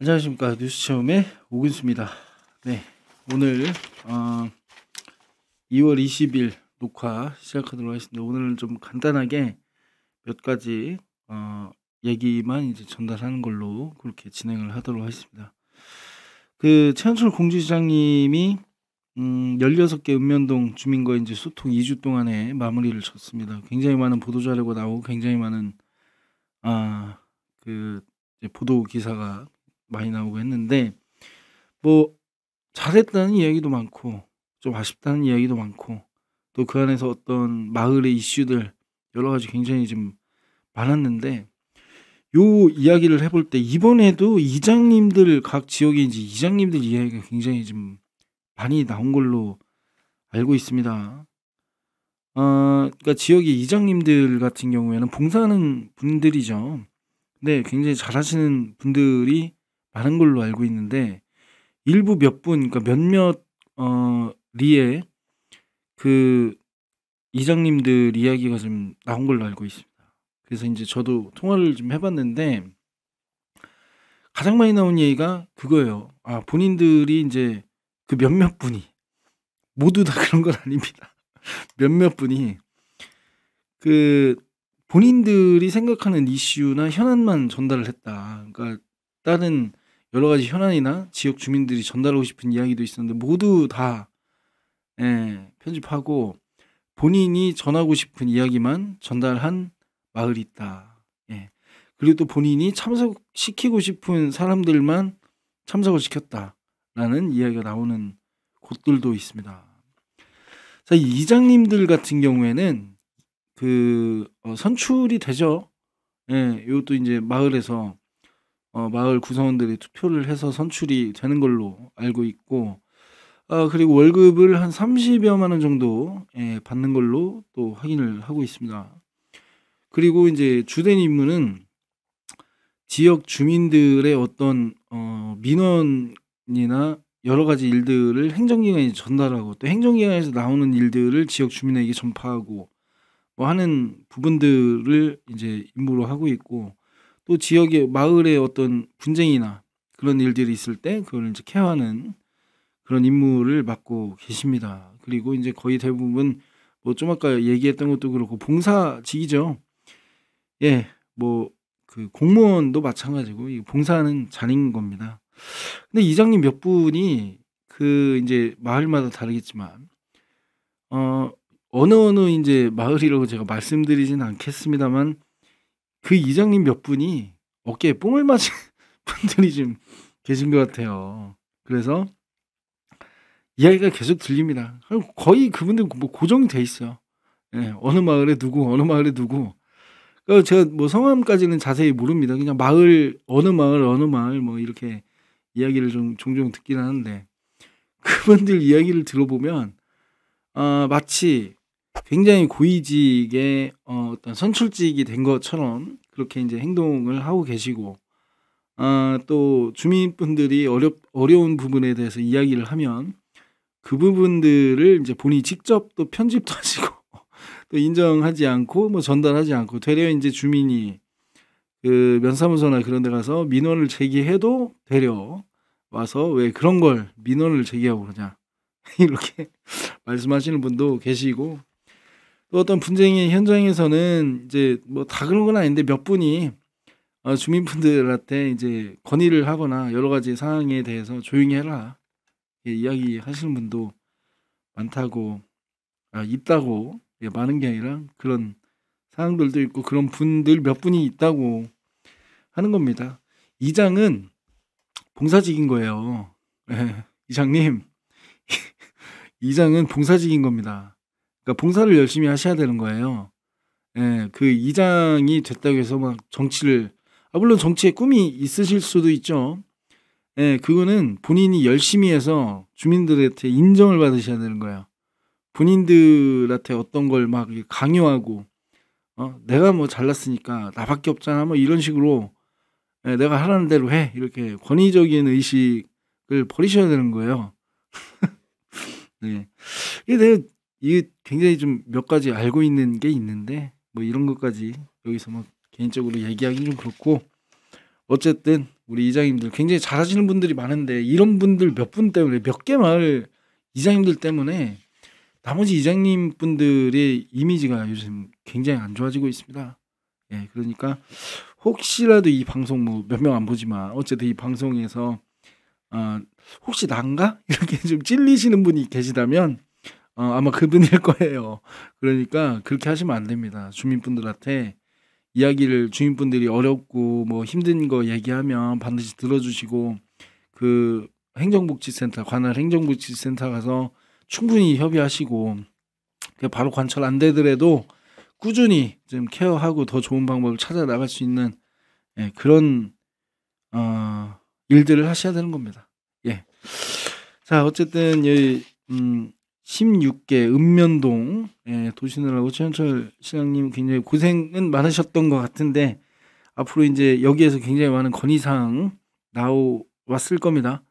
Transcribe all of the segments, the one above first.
안녕하십니까. 뉴스 체험의 오근수입니다. 네, 오늘 2월 20일 녹화 시작하도록 하겠습니다. 오늘은 좀 간단하게 몇 가지 얘기만 이제 전달하는 걸로 그렇게 진행을 하도록 하겠습니다. 그 최현철 공주시장님이 16개 은면동 주민과 이제 소통 2주 동안에 마무리를 쳤습니다. 굉장히 많은 보도 자료가 나오고 굉장히 많은 그 이제 보도 기사가 많이 나오고 했는데, 뭐 잘했다는 이야기도 많고 좀 아쉽다는 이야기도 많고, 또 그 안에서 어떤 마을의 이슈들 여러 가지 굉장히 좀 많았는데, 요 이야기를 해볼 때 이번에도 이장님들, 각 지역의 이제 이장님들 이야기가 굉장히 좀 많이 나온 걸로 알고 있습니다. 그러니까 지역의 이장님들 같은 경우에는 봉사하는 분들이죠. 네, 굉장히 잘하시는 분들이 많은 걸로 알고 있는데, 일부 몇 분, 그러니까 몇몇 리에 그 이장님들 이야기가 좀 나온 걸로 알고 있습니다. 그래서 이제 저도 통화를 좀 해봤는데 가장 많이 나온 얘기가 그거예요. 본인들이 이제 그 몇몇 분이, 모두 다 그런 건 아닙니다. 몇몇 분이 그 본인들이 생각하는 이슈나 현안만 전달을 했다. 그러니까 다른 여러 가지 현안이나 지역 주민들이 전달하고 싶은 이야기도 있었는데 모두 다 편집하고 본인이 전하고 싶은 이야기만 전달한 마을이 있다. 그리고 또 본인이 참석시키고 싶은 사람들만 참석을 시켰다라는 이야기가 나오는 곳들도 있습니다. 자, 이 이장님들 같은 경우에는 선출이 되죠. 이것도 이제 마을에서 마을 구성원들이 투표를 해서 선출이 되는 걸로 알고 있고, 그리고 월급을 한 30여만 원 정도 받는 걸로 또 확인을 하고 있습니다. 그리고 이제 주된 임무는 지역 주민들의 어떤 민원이나 여러 가지 일들을 행정기관에 전달하고, 또 행정기관에서 나오는 일들을 지역 주민에게 전파하고 뭐 하는 부분들을 이제 임무로 하고 있고, 또 지역의 마을의 어떤 분쟁이나 그런 일들이 있을 때 그걸 이제 케어하는 그런 임무를 맡고 계십니다. 그리고 이제 거의 대부분 뭐 좀 아까 얘기했던 것도 그렇고 봉사직이죠. 뭐 그 공무원도 마찬가지고 이 봉사하는 자리인 겁니다. 근데 이장님 몇 분이 그 이제 마을마다 다르겠지만 어느 이제 마을이라고 제가 말씀드리진 않겠습니다만, 그 이장님 몇 분이 어깨에 뽕을 맞은 분들이 좀 계신 것 같아요. 그래서 이야기가 계속 들립니다. 거의 그분들 뭐 고정이 돼 있어요. 어느 마을에 누구, 어느 마을에 누구. 제가 뭐 성함까지는 자세히 모릅니다. 그냥 마을, 어느 마을, 어느 마을 뭐 이렇게 이야기를 좀 종종 듣긴 하는데, 그분들 이야기를 들어보면 마치 굉장히 고위직의 어떤 선출직이 된 것처럼 그렇게 이제 행동을 하고 계시고, 또 주민분들이 어려운 부분에 대해서 이야기를 하면 그 부분들을 이제 본인이 직접 또 편집도 하시고 또 인정하지 않고 뭐 전달하지 않고, 되려 이제 주민이 그 면사무소나 그런 데 가서 민원을 제기해도 되려 와서 왜 그런 걸 민원을 제기하고 그러냐 이렇게 말씀하시는 분도 계시고, 또 어떤 분쟁의 현장에서는 이제 뭐 다 그런 건 아닌데 몇 분이 주민분들한테 이제 건의를 하거나 여러 가지 상황에 대해서 조용히 해라 이야기하시는 분도 많다고, 있다고, 많은 게 아니라 그런 상황들도 있고 그런 분들 몇 분이 있다고 하는 겁니다. 이장은 봉사직인 거예요. 이장님, 이장은 봉사직인 겁니다. 그러니까 봉사를 열심히 하셔야 되는 거예요. 그 이장이 됐다고 해서 막 정치를, 물론 정치에 꿈이 있으실 수도 있죠. 그거는 본인이 열심히 해서 주민들한테 인정을 받으셔야 되는 거예요. 본인들한테 어떤 걸 막 강요하고, 내가 뭐 잘났으니까 나밖에 없잖아 뭐 이런 식으로 내가 하라는 대로 해 이렇게 권위적인 의식을 버리셔야 되는 거예요. 네. 이게 굉장히 좀 몇 가지 알고 있는 게 있는데 뭐 이런 것까지 여기서 막 개인적으로 얘기하기는 좀 그렇고, 어쨌든 우리 이장님들 굉장히 잘하시는 분들이 많은데 이런 분들 몇 분 때문에 몇 개 마을 이장님들 때문에 나머지 이장님 분들의 이미지가 요즘 굉장히 안 좋아지고 있습니다. 예, 그러니까 혹시라도 이 방송 뭐 몇 명 안 보지만 어쨌든 이 방송에서 혹시 난가? 이렇게 좀 찔리시는 분이 계시다면 아마 그분일 거예요. 그러니까 그렇게 하시면 안 됩니다. 주민분들한테 이야기를 주민분들이 어렵고 뭐 힘든 거 얘기하면 반드시 들어주시고 그 행정복지센터 관할 행정복지센터 가서 충분히 협의하시고 바로 관철 안 되더라도 꾸준히 좀 케어하고 더 좋은 방법을 찾아 나갈 수 있는 그런 일들을 하셔야 되는 겁니다. 예. 자, 어쨌든 여기 16개 읍면동 도시느라고 최현철 시장님 굉장히 고생은 많으셨던 것 같은데 앞으로 이제 여기에서 굉장히 많은 건의사항 나왔을 겁니다.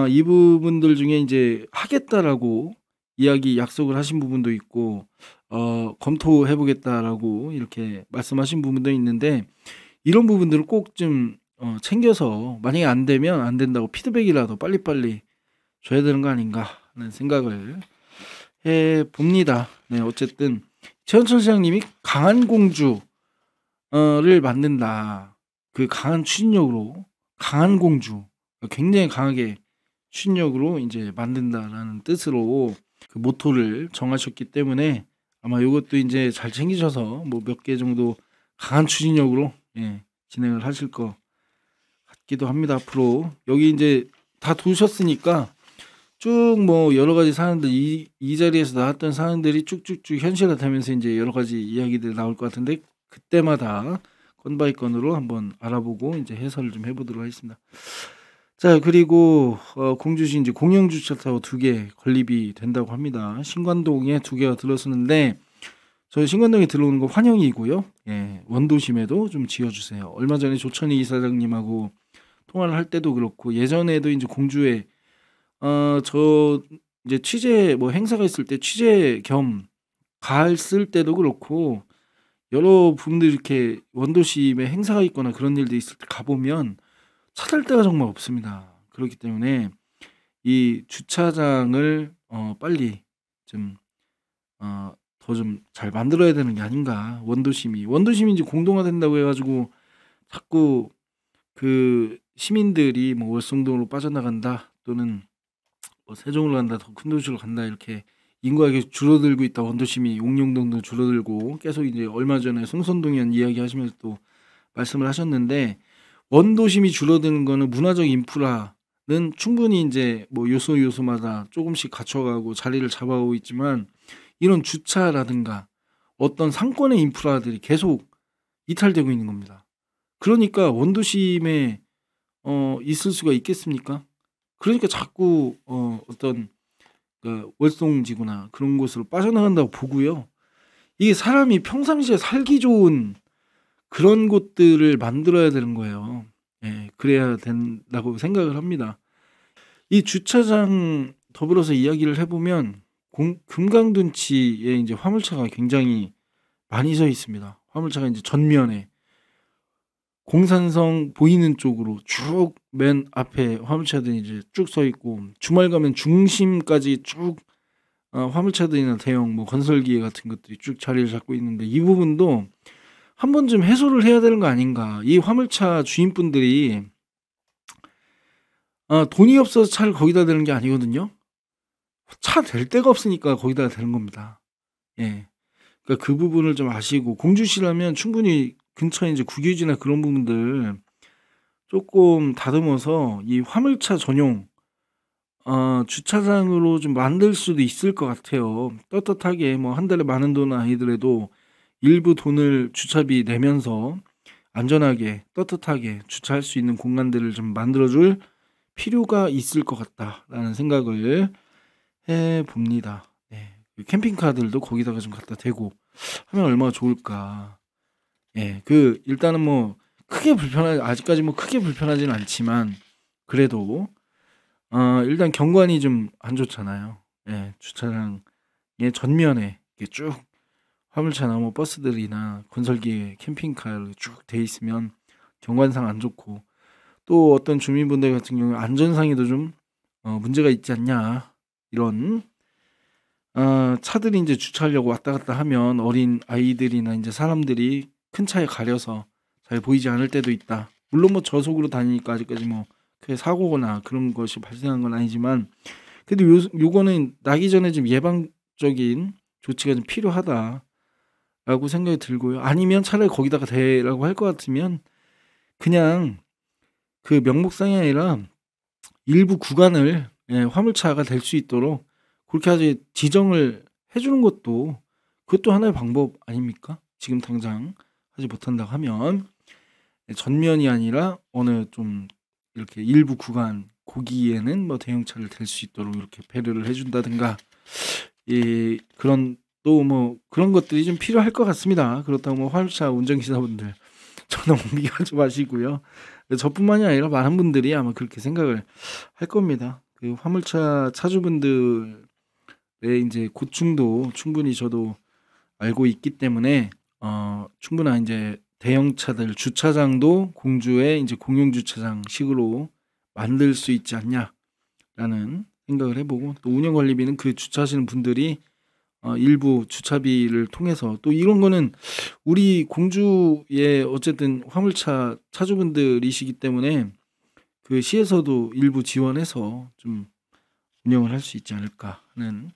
이 부분들 중에 이제 하겠다라고 이야기 약속을 하신 부분도 있고 검토해 보겠다라고 이렇게 말씀하신 부분도 있는데 이런 부분들을 꼭 좀 챙겨서 만약에 안 되면 안 된다고 피드백이라도 빨리빨리 줘야 되는 거 아닌가 하는 생각을 해 봅니다. 네, 어쨌든 최현철 시장님이 강한 공주를 만든다. 그 강한 추진력으로 강한 공주 굉장히 강하게 추진력으로 이제 만든다라는 뜻으로 그 모토를 정하셨기 때문에 아마 이것도 이제 잘 챙기셔서 뭐 몇 개 정도 강한 추진력으로 진행을 하실 것 같기도 합니다. 앞으로 여기 이제 다 두셨으니까 쭉 뭐 여러 가지 사안들 이 자리에서 나왔던 사안들이 쭉쭉쭉 현실화되면서 이제 여러 가지 이야기들이 나올 것 같은데 그때마다 건 바이 건으로 한번 알아보고 이제 해설을 좀 해보도록 하겠습니다. 자, 그리고 공주시 이제 공영 주차타워 2개 건립이 된다고 합니다. 신관동에 2개가 들어서는데 저희 신관동에 들어오는 거 환영이고요. 예, 원도심에도 좀 지어주세요. 얼마 전에 조천희 이사장님하고 통화를 할 때도 그렇고 예전에도 이제 공주에 저 이제 취재 뭐 행사가 있을 때 취재 겸 갔을 때도 그렇고 여러 분들 이렇게 원도심에 행사가 있거나 그런 일도 있을 때 가보면 찾을 데가 정말 없습니다. 그렇기 때문에 이 주차장을 빨리 좀 더 좀 잘 만들어야 되는 게 아닌가. 원도심이 이제 공동화된다고 해가지고 자꾸 그 시민들이 뭐 월성동으로 빠져나간다 또는 뭐 세종으로 간다 더 큰 도시로 간다 이렇게 인구가 계속 줄어들고 있다. 원도심이 옥룡동도 줄어들고 계속 이제 얼마 전에 성선동의원 이야기하시면서 또 말씀을 하셨는데 원도심이 줄어드는 거는 문화적 인프라는 충분히 이제 뭐 요소마다 조금씩 갖춰가고 자리를 잡아오고 있지만 이런 주차라든가 어떤 상권의 인프라들이 계속 이탈되고 있는 겁니다. 그러니까 원도심에 있을 수가 있겠습니까? 그러니까 자꾸 어떤 그 월송지구나 그런 곳으로 빠져나간다고 보고요. 이게 사람이 평상시에 살기 좋은 그런 곳들을 만들어야 되는 거예요. 예, 그래야 된다고 생각을 합니다. 이 주차장 더불어서 이야기를 해보면 금강둔치에 이제 화물차가 굉장히 많이 서 있습니다. 화물차가 이제 전면에 공산성 보이는 쪽으로 쭉 맨 앞에 화물차들이 이제 쭉 서 있고 주말 가면 중심까지 쭉 화물차들이나 대형 뭐 건설기계 같은 것들이 쭉 자리를 잡고 있는데 이 부분도 한 번쯤 해소를 해야 되는 거 아닌가. 이 화물차 주인분들이 돈이 없어서 차를 거기다 대는 게 아니거든요. 차 댈 데가 없으니까 거기다 대는 겁니다. 예. 그러니까 그 부분을 좀 아시고 공주시라면 충분히 근처에 이제 국유지나 그런 부분들 조금 다듬어서 이 화물차 전용 주차장으로 좀 만들 수도 있을 것 같아요. 떳떳하게 뭐 한 달에 많은 돈은 아니더라도 일부 돈을 주차비 내면서 안전하게 떳떳하게 주차할 수 있는 공간들을 좀 만들어줄 필요가 있을 것 같다라는 생각을 해봅니다. 네. 캠핑카들도 거기다가 좀 갖다 대고 하면 얼마나 좋을까. 예, 그 일단은 뭐 아직까지 뭐 크게 불편하지는 않지만 그래도 일단 경관이 좀 안 좋잖아요. 예, 주차장의 전면에 이렇게 쭉 화물차나 뭐 버스들이나 건설기 캠핑카 쭉 돼 있으면 경관상 안 좋고 또 어떤 주민분들 같은 경우에 안전상에도 좀 문제가 있지 않냐 이런 차들이 이제 주차하려고 왔다 갔다 하면 어린 아이들이나 이제 사람들이 큰 차에 가려서 잘 보이지 않을 때도 있다. 물론 뭐 저속으로 다니니까 아직까지 뭐 크게 사고거나 그런 것이 발생한 건 아니지만 그래도 요거는 나기 전에 좀 예방적인 조치가 좀 필요하다라고 생각이 들고요. 아니면 차라리 거기다가 대라고 할 것 같으면 그냥 그 명목상이 아니라 일부 구간을 화물차가 될 수 있도록 그렇게 아주 지정을 해주는 것도 그것도 하나의 방법 아닙니까? 지금 당장 하지 못한다고 하면 전면이 아니라 어느 좀 이렇게 일부 구간 거기에는 뭐 대형차를 댈 수 있도록 이렇게 배려를 해준다든가 그런 또 뭐 그런 것들이 좀 필요할 것 같습니다. 그렇다고 뭐 화물차 운전기사분들 전화 옮기지 마시고요. 저뿐만이 아니라 많은 분들이 아마 그렇게 생각을 할 겁니다. 그 화물차 차주분들의 이제 고충도 충분히 저도 알고 있기 때문에 충분한 이제 대형차들 주차장도 공주의 이제 공용 주차장식으로 만들 수 있지 않냐라는 생각을 해보고 또 운영 관리비는 그 주차하시는 분들이 일부 주차비를 통해서 또 이런 거는 우리 공주의 어쨌든 화물차 차주분들이시기 때문에 그 시에서도 일부 지원해서 좀 운영을 할 수 있지 않을까 하는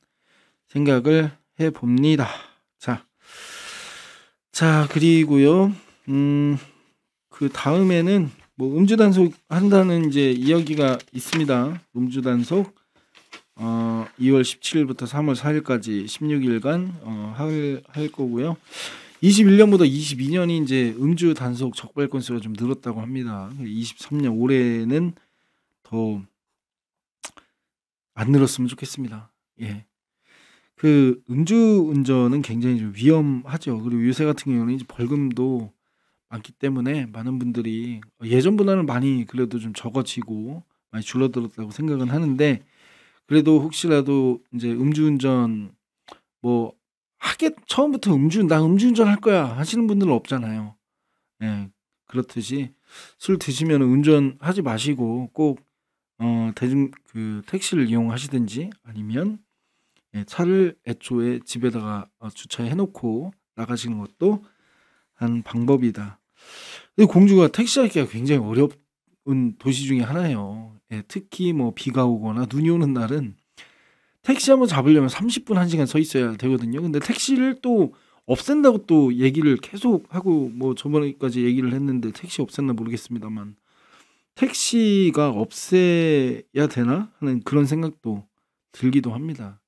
생각을 해봅니다. 자 그리고요 그 다음에는 뭐 음주 단속 한다는 이제 이야기가 있습니다. 음주 단속 2월 17일부터 3월 4일까지 16일간 할 거고요. 21년보다 22년이 이제 음주 단속 적발 건수가 좀 늘었다고 합니다. 23년 올해는 더 안 늘었으면 좋겠습니다. 예. 그 음주 운전은 굉장히 좀 위험하죠. 그리고 요새 같은 경우는 이제 벌금도 많기 때문에 많은 분들이 예전보다는 많이 그래도 좀 적어지고 많이 줄어들었다고 생각은 하는데 그래도 혹시라도 이제 음주운전 뭐 처음부터 나 음주운전 할 거야 하시는 분들은 없잖아요. 예. 그렇듯이 술 드시면 운전하지 마시고 꼭 대중 그 택시를 이용하시든지 아니면 차를 애초에 집에다가 주차해 놓고 나가시는 것도 한 방법이다. 근데 공주가 택시하기가 굉장히 어려운 도시 중에 하나예요. 예, 특히 뭐 비가 오거나 눈이 오는 날은 택시 한번 잡으려면 30분 1시간 서 있어야 되거든요. 근데 택시를 또 없앤다고 또 얘기를 계속 하고 뭐 저번에까지 얘기를 했는데 택시 없앴나 모르겠습니다만 택시가 없애야 되나 하는 그런 생각도 들기도 합니다.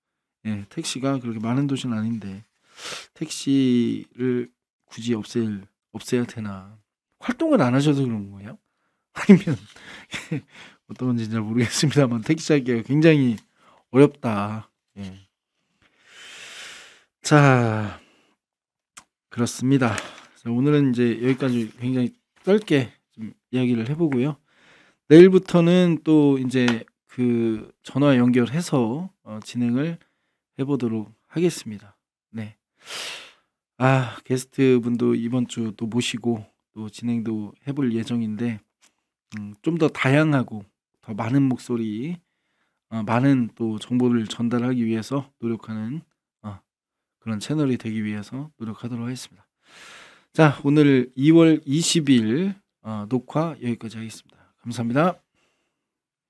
예, 택시가 그렇게 많은 도시는 아닌데 택시를 굳이 없애야 되나? 활동을 안 하셔서 그런 거예요? 아니면 어떤 건지 잘 모르겠습니다만 택시 하기가 굉장히 어렵다. 예. 자, 그렇습니다. 자, 오늘은 이제 여기까지 굉장히 짧게 좀 이야기를 해보고요. 내일부터는 또 이제 그 전화 연결해서 진행을 해보도록 하겠습니다. 네. 게스트 분도 이번 주 또 모시고 또 진행도 해볼 예정인데 좀 더 다양하고 더 많은 목소리 많은 또 정보를 전달하기 위해서 노력하는 그런 채널이 되기 위해서 노력하도록 하겠습니다. 자, 오늘 2월 20일 녹화 여기까지 하겠습니다. 감사합니다.